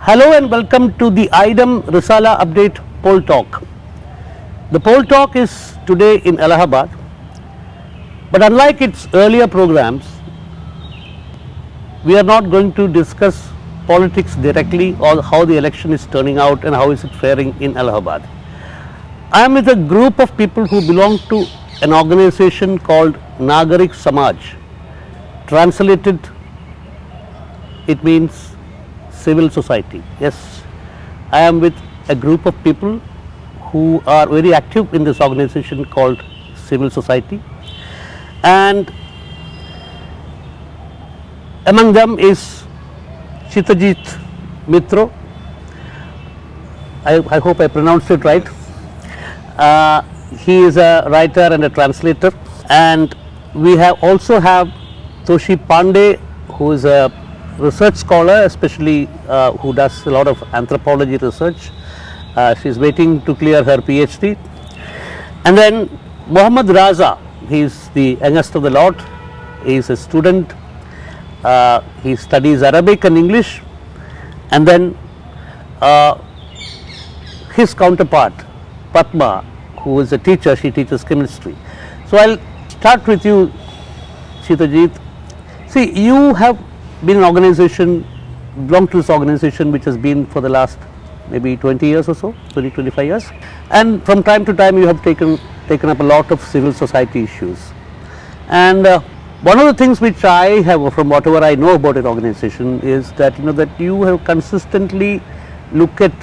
Hello and welcome to the AIDEM Risala Update Poll Talk. The poll talk is today in Allahabad, but unlike its earlier programs, we are not going to discuss politics directly or how the election is turning out and how is it faring in Allahabad. I am with a group of people who belong to an organization called Nagarik Samaj. Translated, it means civil society. Yes, I am with a group of people who are very active in this organization called civil society, and among them is Chittajit Mitra. I hope I pronounced it right. He is a writer and a translator, and we also have Toshi Pandey, who is a research scholar, especially who does a lot of anthropology research. She is waiting to clear her PhD. And then Mohammad Raza, he is the youngest of the lot. He is a student. He studies Arabic and English. And then his counterpart, Padma, who is a teacher, she teaches chemistry. So I'll start with you, Chittajit. See, you have been an organization, belong to this organization which has been for the last maybe 20 years or so, 25 years. And from time to time you have taken up a lot of civil society issues. And one of the things which I have, from whatever I know about an organization, is that that you have consistently looked at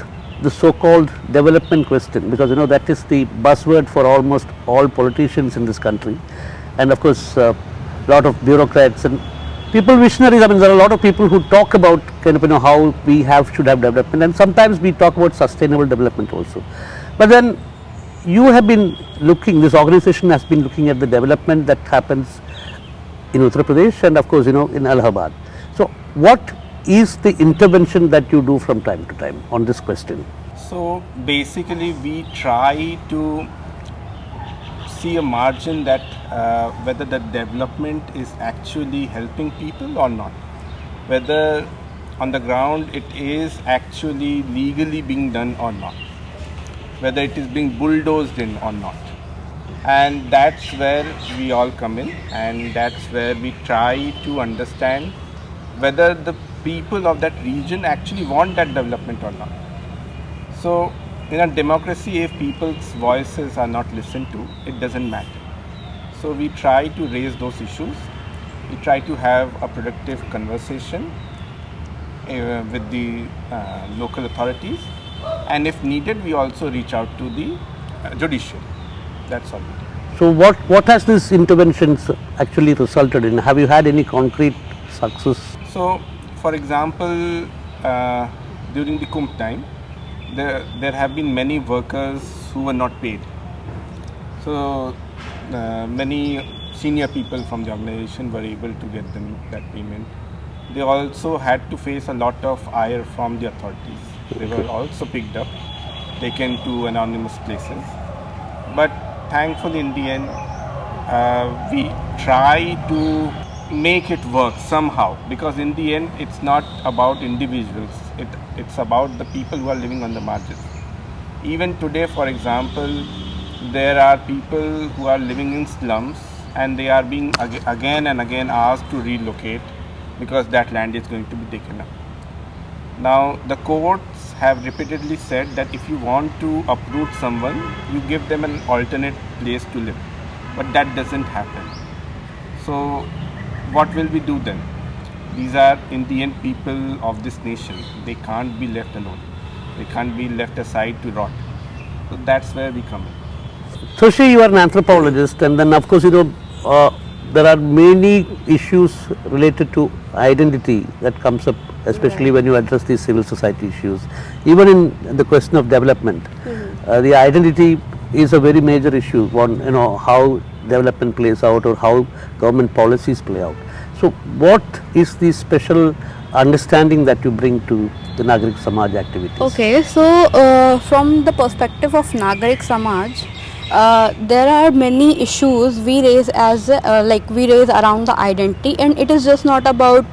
the so-called development question, because that is the buzzword for almost all politicians in this country, and of course a lot of bureaucrats and people, visionaries. I mean, there are a lot of people who talk about how we should have development, and sometimes we talk about sustainable development also. But then you have been looking, this organization has been looking at the development that happens in Uttar Pradesh and of course in Allahabad. So what is the intervention that you do from time to time on this question? So basically we try to see a margin that whether the development is actually helping people or not, whether on the ground it is actually legally being done or not, whether it is being bulldozed in or not. And that's where we all come in, and that's where we try to understand whether the people of that region actually want that development or not. So in a democracy, if people's voices are not listened to, it doesn't matter. So we try to raise those issues. We try to have a productive conversation with the local authorities, and if needed, we also reach out to the judiciary. That's all we do. So what has these interventions actually resulted in? Have you had any concrete success? So, for example, during the Kumbh time, there have been many workers who were not paid. So many senior people from the organization were able to get them that payment. They also had to face a lot of ire from the authorities. They were also picked up, taken to anonymous places. But thankfully in the end, we try to make it work somehow, because in the end it's not about individuals, it's about the people who are living on the margins. Even today, for example, there are people who are living in slums and they are being again and again asked to relocate because that land is going to be taken up. Now the courts have repeatedly said that if you want to uproot someone, you give them an alternate place to live, but that doesn't happen. So what will we do then? These are in the end people of this nation. They can't be left alone. They can't be left aside to rot. So that's where we come in. Toshi, you are an anthropologist, and then of course there are many issues related to identity that comes up, especially when you address these civil society issues. Even in the question of development, the identity is a very major issue. How development plays out or how government policies play out. So what is the special understanding that you bring to the Nagarik Samaj activities? Okay, so from the perspective of Nagarik Samaj, there are many issues we raise as we raise around the identity, and it is just not about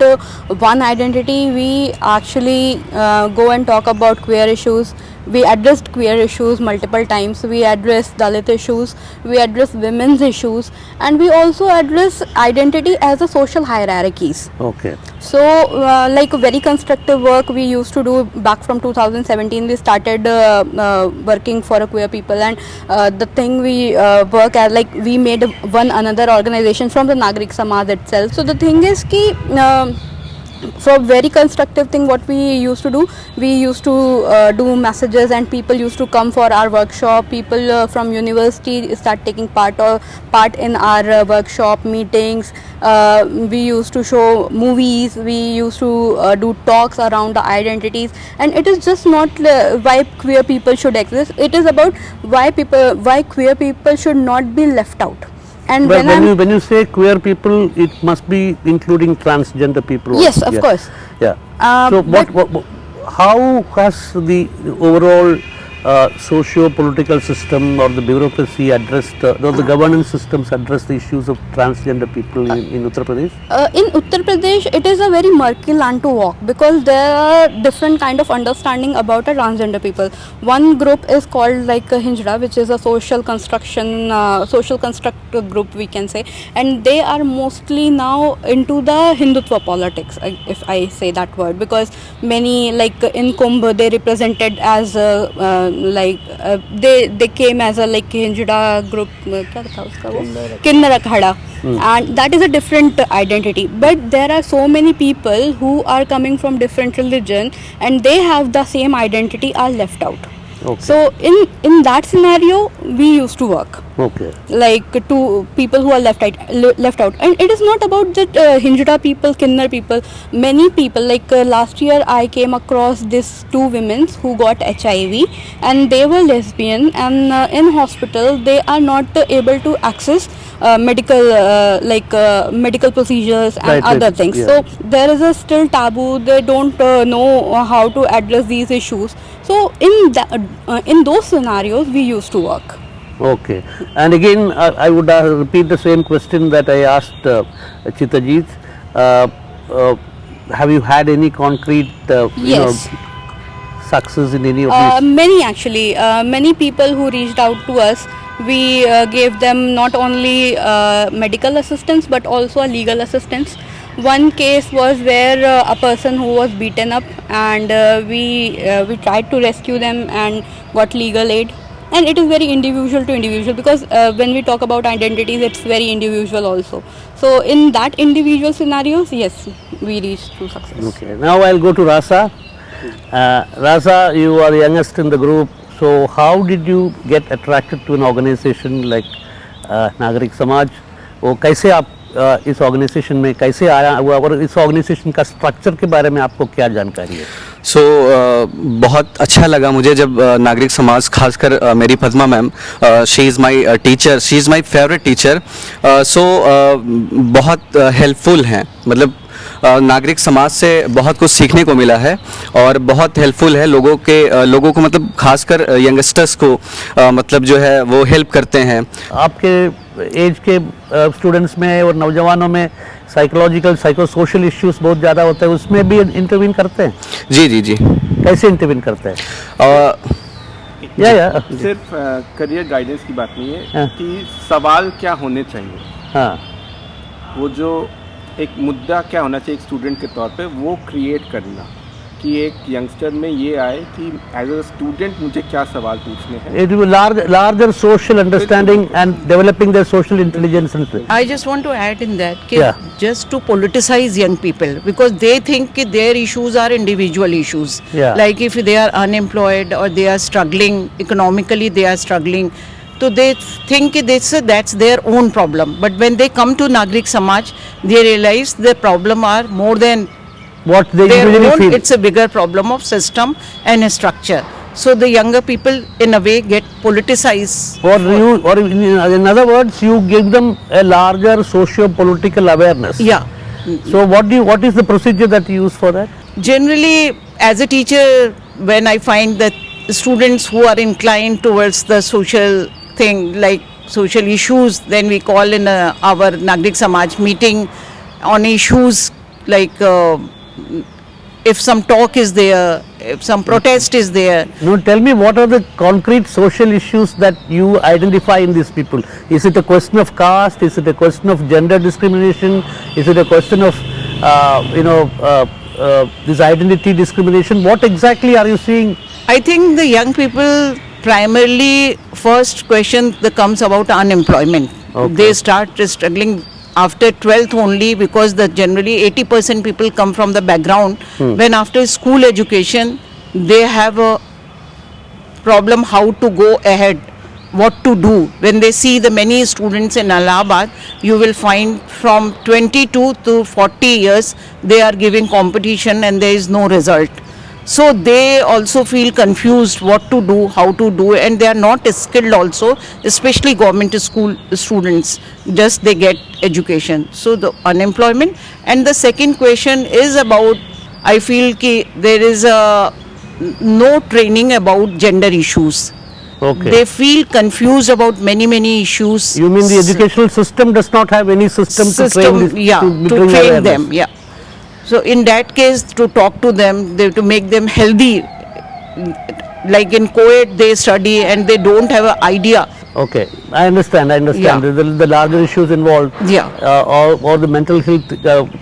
one identity. We actually go and talk about queer issues. We addressed queer issues multiple times. We address Dalit issues, we address women's issues, and we also address identity as a social hierarchies. Okay. So like very constructive work we used to do back from 2017. We started working for a queer people, and the thing we work as, like, we made one another organization from the Nagarik Samaj itself. So the thing is ki for very constructive thing, what we used to do, we used to do messages, and people used to come for our workshop. People from university start taking part in our workshop meetings. We used to show movies, we used to do talks around the identities, and it is just not why queer people should exist. It is about why queer people should not be left out. And but when you say queer people, it must be including transgender people also. Yes, of course. Yeah. So how has the overall socio-political system or the bureaucracy addressed, or the governance systems addressed the issues of transgender people in Uttar Pradesh? In Uttar Pradesh, it is a very murky land to walk, because there are different kind of understanding about a transgender people. One group is called like Hinjra, which is a social construct group, we can say, and they are mostly now into the Hindutva politics, if I say that word, because many, like in Kumbh, they represented as they came as a like Hinjda group, Kinnara Khada, and that is a different identity. But there are so many people who are coming from different religion, and they have the same identity, are left out. Okay. So in that scenario, we used to work. Okay. Like to people who are left out, and it is not about that Hinjda people, Kinnar people. Many people, like last year I came across these two women who got HIV, and they were lesbian, and in hospital they are not able to access medical medical procedures and other things. Yeah. So there is a still taboo. They don't know how to address these issues. So in those scenarios we used to work. Okay. And again, I would repeat the same question that I asked Chittajit. Have you had any concrete Yes. success in any of these? Many actually. Many people who reached out to us, we gave them not only medical assistance but also a legal assistance. One case was where a person who was beaten up, and we tried to rescue them and got legal aid. And it is very individual to individual, because when we talk about identities, it's very individual also. So in that individual scenarios, yes, we reached to success. Okay. Now I'll go to Raza. Raza, you are the youngest in the group. So how did you get attracted to an organization like Nagarik Samaj? वो कैसे आप इस organisation में कैसे आया, और इस organisation का स्ट्रक्चर के बारे में आपको क्या जानकारी है? बहुत अच्छा लगा मुझे जब नागरिक समाज, खासकर मेरी Padma ma'am, she is my teacher, she is my favourite teacher. बहुत हेल्पफुल हैं, मतलब नागरिक समाज से बहुत कुछ सीखने को मिला है, और बहुत हेल्पफुल है लोगों को, मतलब खासकर यंगस्टर्स को मतलब जो है वो हेल्प करते हैं. आपके एज के स्टूडेंट्स में और नौजवानों में साइकोलॉजिकल साइकोसोशल इश्यूज बहुत ज़्यादा होते हैं, उसमें भी इंटरवीन करते हैं? जी जी जी. कैसे इंटरवीन करते हैं? सिर्फ करियर गाइडेंस की बात नहीं है कि सवाल क्या होने चाहिए. हाँ, वो जो एक मुद्दा क्या होना चाहिए एक स्टूडेंट के तौर पे, वो क्रिएट करना कि एक यंगस्टर में ये आए कि एज अ स्टूडेंट मुझे क्या सवाल पूछने हैं. It will larger social understanding and developing their social intelligence. I just want to add in that, Yeah. just to politicize young people, because they think that their issues are individual issues. Yeah. Like if they are unemployed or they are struggling economically, they are struggling. So they think that's their own problem. But when they come to Nagarik Samaj, they realize their problem are more than What they their usually own. feel. It's a bigger problem of system and structure. So the younger people, in a way, get politicized. Or in other words, you give them a larger socio-political awareness. Yeah. So what is the procedure that you use for that? Generally, as a teacher, when I find that students who are inclined towards the social thing like social issues, then we call in our Nagarik Samaj meeting on issues like if some talk is there, if some protest is there. No, tell me, what are the concrete social issues that you identify in these people? Is it a question of caste? Is it a question of gender discrimination? Is it a question of this identity discrimination? What exactly are you seeing? I think the young people primarily first question that comes about unemployment. Okay. They start struggling after 12th only, because the generally 80% people come from the background when after school education they have a problem how to go ahead, what to do. When they see the many students in Allahabad, you will find from 22 to 40 years they are giving competition and there is no result. So they also feel confused what to do, how to do, and they are not skilled also, especially government school students, just they get education. So the unemployment. And the second question is about, I feel ki there is no training about gender issues. Okay. They feel confused about many issues. You mean the educational system does not have any system to train this, yeah, to bring train awareness. them, yeah. So in that case, to talk to them, to make them healthy, like in co-ed they study and they don't have an idea. Okay, I understand. Yeah. The larger issues involved, Yeah. or the mental health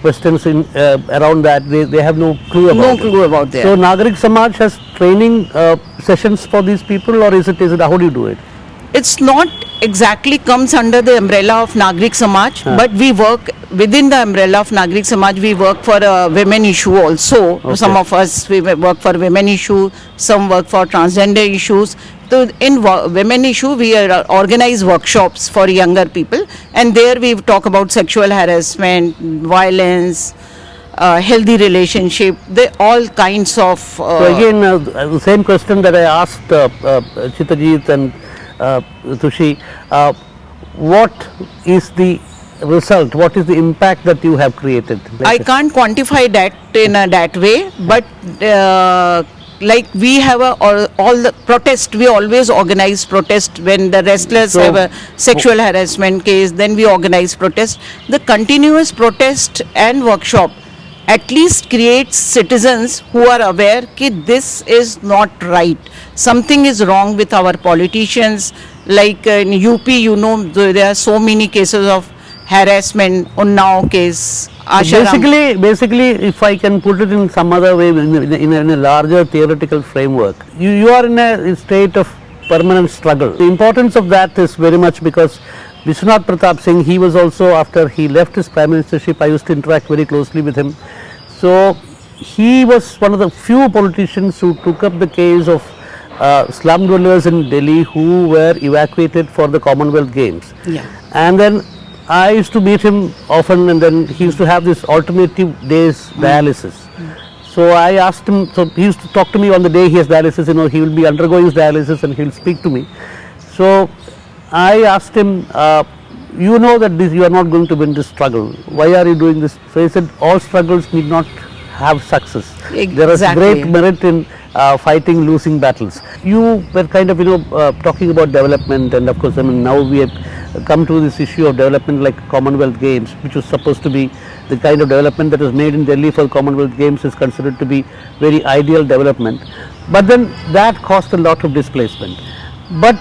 questions around that, they have no clue about. No clue about that. So Nagarik Samaj has training sessions for these people, or is it how do you do it? It's not exactly comes under the umbrella of Nagarik Samaj, but we work within the umbrella of Nagarik Samaj. We work for a women issue also. Okay. Some of us we work for women issue, some work for transgender issues. So in women issue, we organize workshops for younger people, and there we talk about sexual harassment, violence, healthy relationship, all kinds of. So again, the same question that I asked Chittajit and Toshi, what is the result? What is the impact that you have created? I can't quantify that in that way, but like we have all the protest, we always organize protest when the wrestlers So- have a sexual harassment case, then we organize protest. The continuous protest and workshop at least creates citizens who are aware that this is not right. Something is wrong with our politicians. Like in UP, there are so many cases of harassment. Unnao case, Asharam. Basically, if I can put it in some other way, in a larger theoretical framework, you are in a state of permanent struggle. The importance of that is very much because Vishwanath Pratap Singh, he was also, after he left his prime ministership, I used to interact very closely with him. So he was one of the few politicians who took up the case of slum dwellers in Delhi who were evacuated for the Commonwealth Games. Yeah. And then I used to meet him often, and then he used to have this alternative days dialysis. So I asked him, so he used to talk to me on the day he has dialysis, he will be undergoing his dialysis and he will speak to me. So I asked him, you know that you are not going to win this struggle. Why are you doing this? So he said, all struggles need not have success. There is Exactly. great merit in fighting losing battles. You were kind of, talking about development, and of course, now we have come to this issue of development like Commonwealth Games, which was supposed to be the kind of development that was made in Delhi for Commonwealth Games is considered to be very ideal development. But then that caused a lot of displacement. But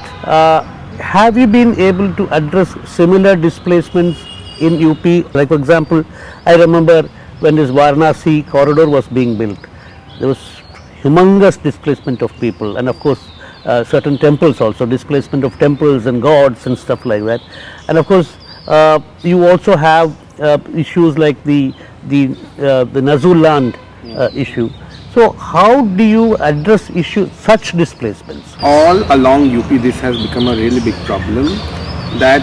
have you been able to address similar displacements in UP? Like for example, I remember when this Varanasi corridor was being built, there was humongous displacement of people, and of course certain temples also, displacement of temples and gods and stuff like that. And of course you also have issues like the Nazul land issue. So how do you address such displacements? All along UP this has become a really big problem, that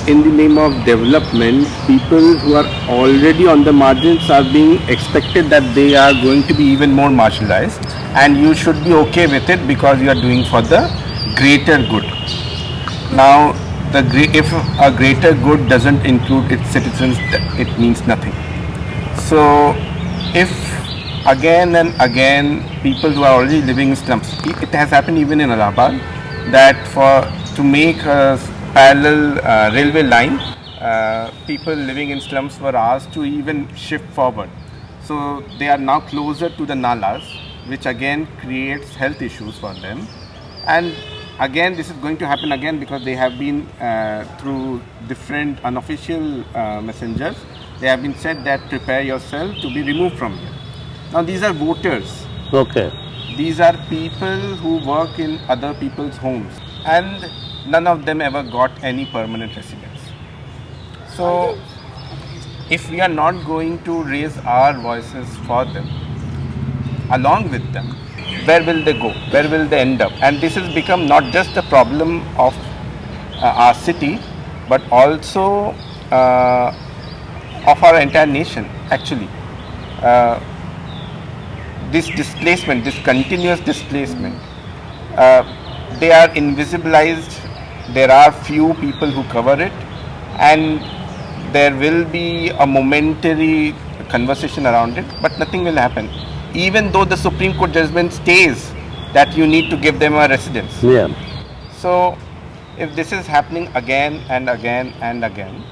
in the name of development, people who are already on the margins are being expected that they are going to be even more marginalized, and you should be okay with it because you are doing for the greater good. Now if a greater good doesn't include its citizens, it means nothing. So if again and again people who are already living in slums, it has happened even in Allahabad, that for to make a parallel railway line, people living in slums were asked to even shift forward. So they are now closer to the nalas, which again creates health issues for them. And again, this is going to happen again because they have been through different unofficial messengers. They have been said that prepare yourself to be removed from here. Now these are voters. Okay. These are people who work in other people's homes, and none of them ever got any permanent residence. So if we are not going to raise our voices for them, along with them, where will they go? Where will they end up? And this has become not just a problem of our city, but also of our entire nation, actually. This displacement, this continuous displacement, they are invisibilized. There are few people who cover it, and there will be a momentary conversation around it, but nothing will happen. Even though the Supreme Court judgment states that you need to give them a residence. Yeah. So if this is happening again and again and again,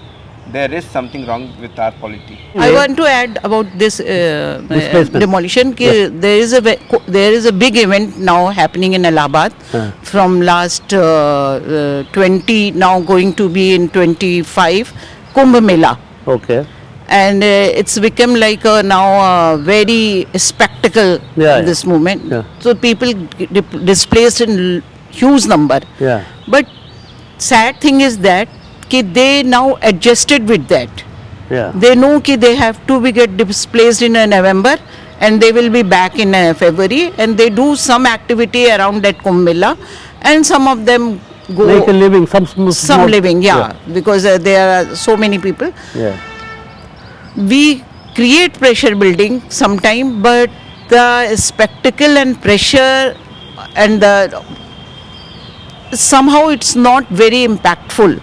there is something wrong with our polity. I want to add about this demolition. There is a big event now happening in Allahabad from last 20, now going to be in 25, Kumbh Mela. Okay. And it's become like now a very spectacle this movement. Yeah. So people displaced in huge number. Yeah. But sad thing is that they now adjusted with that. Yeah. They know that they have to be get displaced in November, and they will be back in February, and they do some activity around that Kumbh Mela, and some of them go make a living, some living, because there are so many people. Yeah. We create pressure building sometime, but the spectacle and pressure and the somehow it's not very impactful.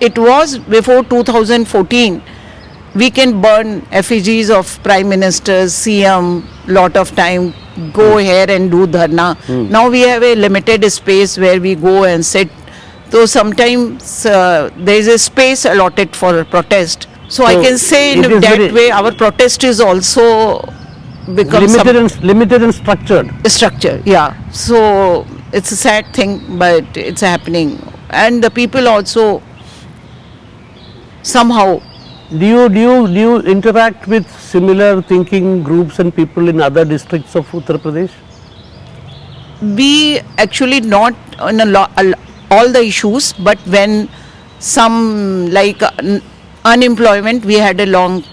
It was before 2014. We can burn effigies of prime ministers, CM, lot of time, go here and do dharna. Now we have a limited space where we go and sit. So sometimes there is a space allotted for protest. So I can say in that way our protest is also become limited and structured. Structure, yeah. So it's a sad thing, but it's happening, and the people also somehow. Do you interact with similar thinking groups and people in other districts of Uttar Pradesh? We actually not on all the issues, but when some like unemployment, we had a long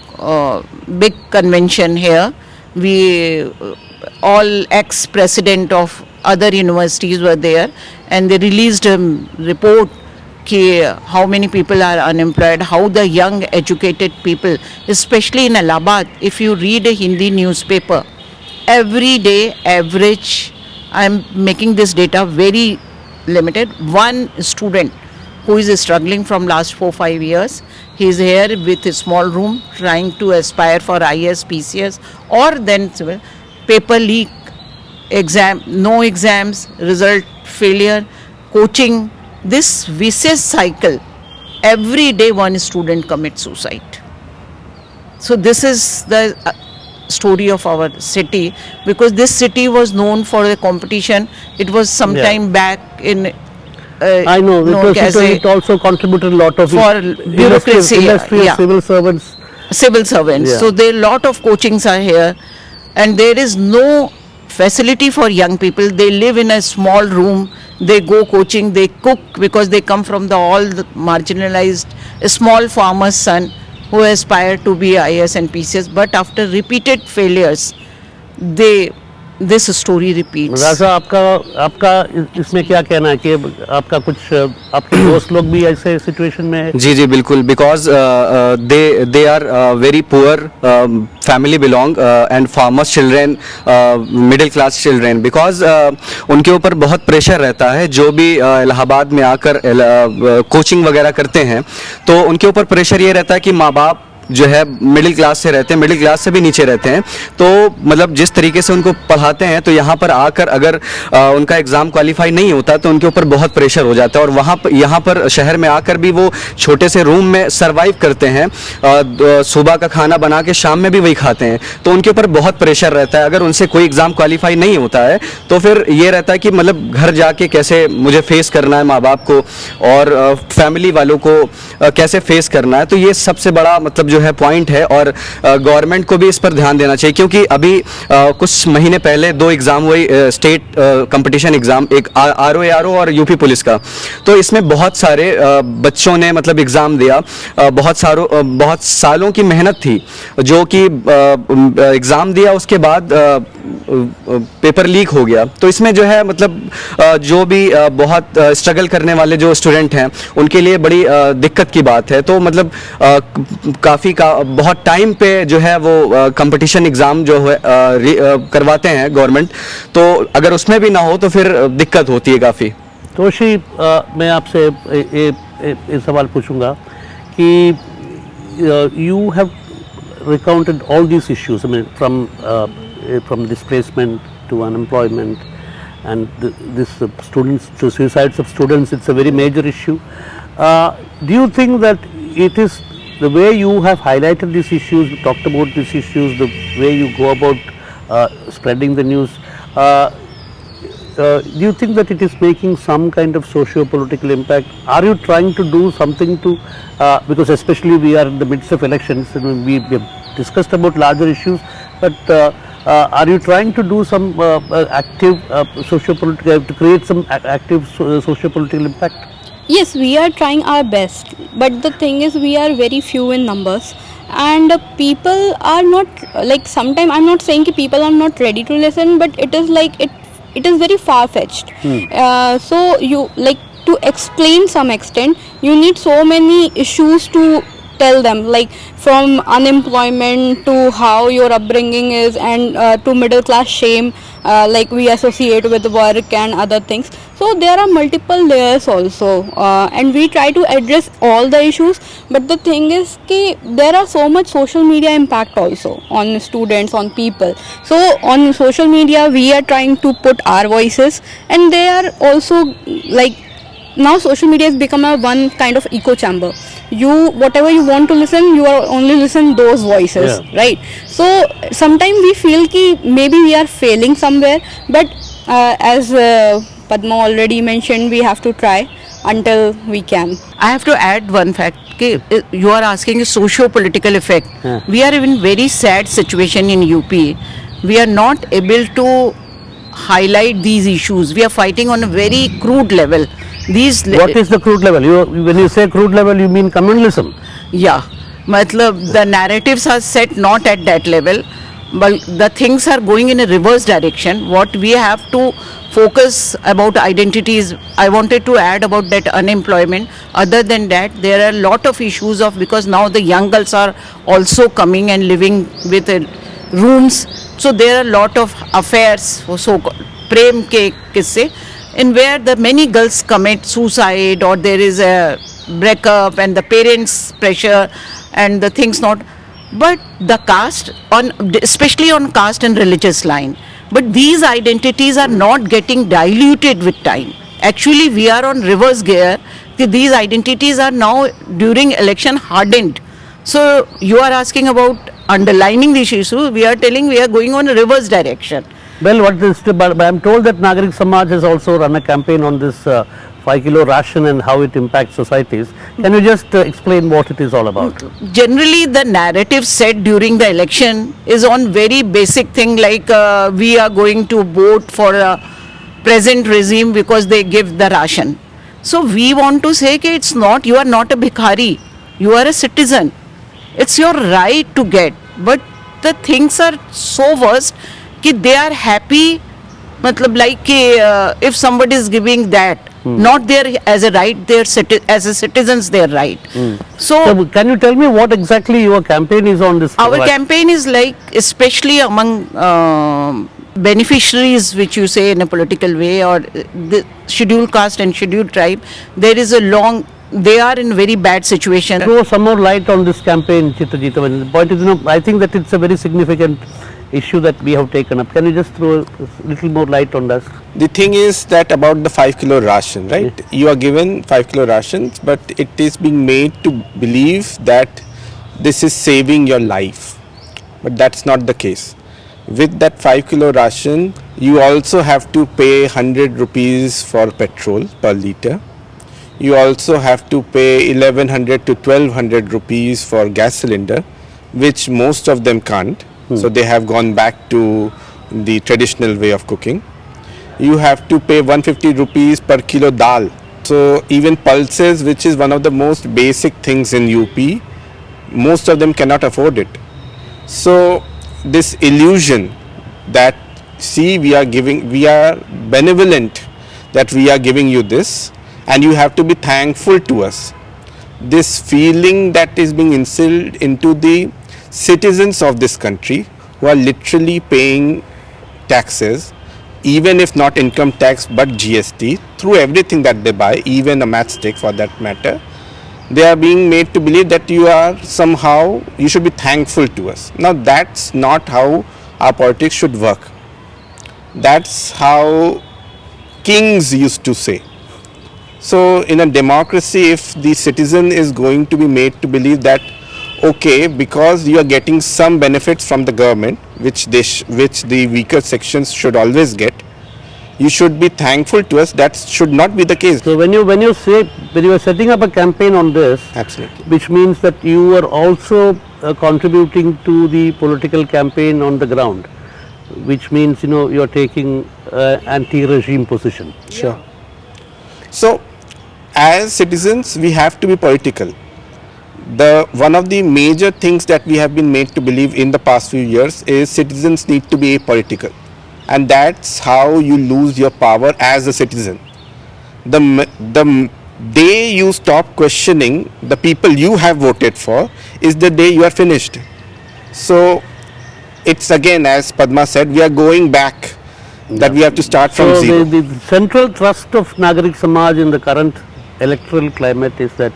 big convention here. We all ex-president of other universities were there, and they released a report how many people are unemployed, how the young educated people, especially in Allahabad, if you read a Hindi newspaper, every day average, I am making this data very limited, one student who is struggling from last 4-5 years, he is here with a small room trying to aspire for IS, PCS, or then paper leak, exam, no exams, result failure, coaching. This vicious cycle, every day one student commits suicide. So this is the story of our city, because this city was known for the competition. It was some time back in I know, it also contributed a lot of for bureaucracy, industrial civil servants. Yeah. So there are a lot of coachings are here, and there is no facility for young people. They live in a small room. They go coaching, they cook, because they come from all the marginalized small farmer's son who aspire to be IS and PCS, but after repeated failures, this story repeats. राजा, आपका इसमें क्या कहना है कि आपका कुछ आपके दोस्त लोग भी ऐसे सिचुएशन में है? जी बिल्कुल, because they are very poor, family belong and farmers children, middle class children, because उनके ऊपर बहुत प्रेशर रहता है. जो भी इलाहाबाद में आकर कोचिंग वगैरह करते हैं, तो उनके ऊपर प्रेशर ये रहता है कि माँ बाप जो है मिडिल क्लास से रहते हैं, मिडिल क्लास से भी नीचे रहते हैं, तो मतलब जिस तरीके से उनको पढ़ाते हैं, तो यहाँ पर आकर अगर उनका एग्ज़ाम क्वालिफाई नहीं होता तो उनके ऊपर बहुत प्रेशर हो जाता है, और वहाँ पर यहाँ पर शहर में आकर भी वो छोटे से रूम में सर्वाइव करते हैं, सुबह का खाना बना के शाम में भी वही खाते हैं, तो उनके ऊपर बहुत प्रेशर रहता है। अगर उनसे कोई एग्ज़ाम क्वालिफाई नहीं होता है तो फिर ये रहता है कि मतलब घर जाके कैसे मुझे फेस करना है माँ बाप को और फैमिली वालों को कैसे फेस करना है, तो ये सबसे बड़ा मतलब जो है पॉइंट है। और गवर्नमेंट को भी इस पर ध्यान देना चाहिए, क्योंकि अभी कुछ महीने पहले 2 एग्ज़ाम हुए, स्टेट कंपटीशन एग्ज़ाम, एक आरओ और यूपी पुलिस का, तो इसमें बहुत सारे बच्चों ने मतलब एग्ज़ाम दिया, बहुत सालों की मेहनत थी, जो कि एग्ज़ाम दिया उसके बाद पेपर लीक हो गया। तो इसमें जो है मतलब जो भी बहुत स्ट्रगल करने वाले जो स्टूडेंट हैं उनके लिए बड़ी दिक्कत की बात है। तो मतलब बहुत टाइम पे जो है वो कंपटीशन एग्ज़ाम जो है करवाते हैं गवर्नमेंट, तो अगर उसमें भी ना हो तो फिर दिक्कत होती है काफ़ी। तोशी, मैं आपसे एक सवाल पूछूंगा कि you have recounted all these issues, I mean from displacement to unemployment and this students to suicides of students, it's a very major issue. Do you think that it is the way you have highlighted these issues, talked about these issues, the way you go about spreading the news, do you think that it is making some kind of socio-political impact? Are you trying to do something to, because especially we are in the midst of elections, and we have discussed about larger issues, but are you trying to do some active socio-political, to create some active socio-political impact? Yes, we are trying our best, but the thing is we are very few in numbers, and people are not, like, sometimes I'm not saying that people are not ready to listen, but it is like it is very far-fetched. So you, like, to explain some extent, you need so many issues to tell them, like from unemployment to how your upbringing is, and to middle class shame, like we associate with work and other things. So there are multiple layers also, and we try to address all the issues, but the thing is that there are so much social media impact also on students, on people. So on social media we are trying to put our voices, and they are also, like, now social media has become a one kind of echo chamber. You, whatever you want to listen, you are only listen those voices, right? So sometimes we feel that maybe we are failing somewhere, but as Padma already mentioned, we have to try until we can. I have to add one fact. You are asking a socio-political effect. We are in very sad situation in UP. We are not able to highlight these issues. We are fighting on a very crude level. What is the crude level? When you say crude level, you mean communalism? Yeah, matlab the narratives are set not at that level, but the things are going in a reverse direction. What we have to focus about identities, I wanted to add about that unemployment. Other than that, there are a lot of issues of, because now the young girls are also coming and living with rooms. So there are a lot of affairs, so-called prem ke kisse, in where the many girls commit suicide, or there is a breakup and the parents' pressure and the things not. But the caste, especially on caste and religious line, but these identities are not getting diluted with time. Actually, we are on reverse gear. These identities are now during election hardened. So you are asking about underlining these issues. We are telling we are going on a reverse direction. Well, but I'm told that Nagarik Samaj has also run a campaign on this 5 kilo ration and how it impacts societies. Can you just explain what it is all about? Generally, the narrative set during the election is on very basic thing, like we are going to vote for a present regime because they give the ration. So we want to say that it's not, you are not a bhikhari, you are a citizen. It's your right to get. But the things are so worst that they are happy, matlab like if somebody is giving that, not their as a right, their as a citizens their right. So can you tell me what exactly your campaign is on this? Our campaign is like, especially among beneficiaries, which you say in a political way, or the scheduled caste and scheduled tribe, there is a long they are in very bad situation. Throw some more light on this campaign, Chittajit. I mean, the point is, I think that it's a very significant issue that we have taken up. Can you just throw a little more light on this? The thing is that about the 5 kilo ration, right? Yes. You are given 5 kilo rations, but it is being made to believe that this is saving your life. But that's not the case. With that 5 kilo ration, you also have to pay 100 rupees for petrol per litre. You also have to pay 1100 to 1200 rupees for gas cylinder, which most of them can't. So they have gone back to the traditional way of cooking. You have to pay 150 rupees per kilo dal. So even pulses, which is one of the most basic things in UP, most of them cannot afford it. So this illusion that, see, we are benevolent, that we are giving you this and you have to be thankful to us. This feeling that is being instilled into the citizens of this country who are literally paying taxes, even if not income tax but GST, through everything that they buy, even a matchstick for that matter, they are being made to believe that you should be thankful to us. Now that's not how our politics should work. That's how kings used to say. So in a democracy, if the citizen is going to be made to believe that, okay, because you are getting some benefits from the government, which the weaker sections should always get, you should be thankful to us. That should not be the case. So when you are setting up a campaign on this, Absolutely. which means that you are also contributing to the political campaign on the ground, which means you are taking anti-regime position. Sure. So as citizens, we have to be political. One of the major things that we have been made to believe in the past few years is citizens need to be apolitical, and that's how you lose your power as a citizen. The day you stop questioning the people you have voted for is the day you are finished. So it's again, as Padma said, we are going back, that we have to start from zero. So the central thrust of Nagarik Samaj in the current electoral climate is that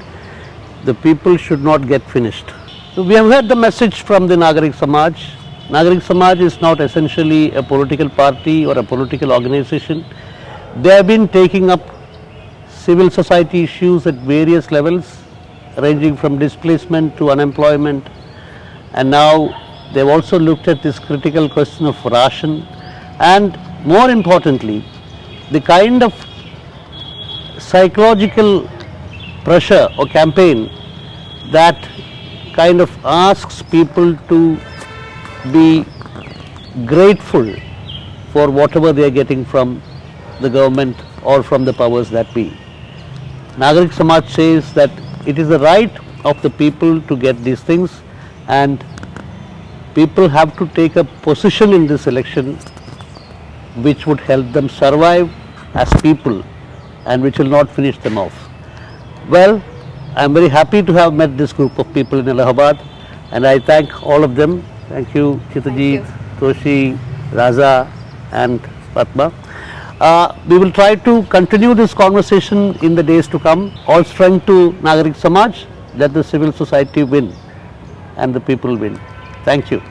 the people should not get finished. So we have heard the message from the Nagarik Samaj. Nagarik Samaj is not essentially a political party or a political organization. They have been taking up civil society issues at various levels, ranging from displacement to unemployment, and now they have also looked at this critical question of ration, and more importantly, the kind of psychological pressure or campaign that kind of asks people to be grateful for whatever they are getting from the government or from the powers that be. Nagarik Samaj says that it is the right of the people to get these things, and people have to take a position in this election which would help them survive as people and which will not finish them off. Well, I am very happy to have met this group of people in Allahabad, and I thank all of them. Thank you, Chittajit, Toshi, Raza and Padma. We will try to continue this conversation in the days to come. All strength to Nagarik Samaj. Let the civil society win and the people win. Thank you.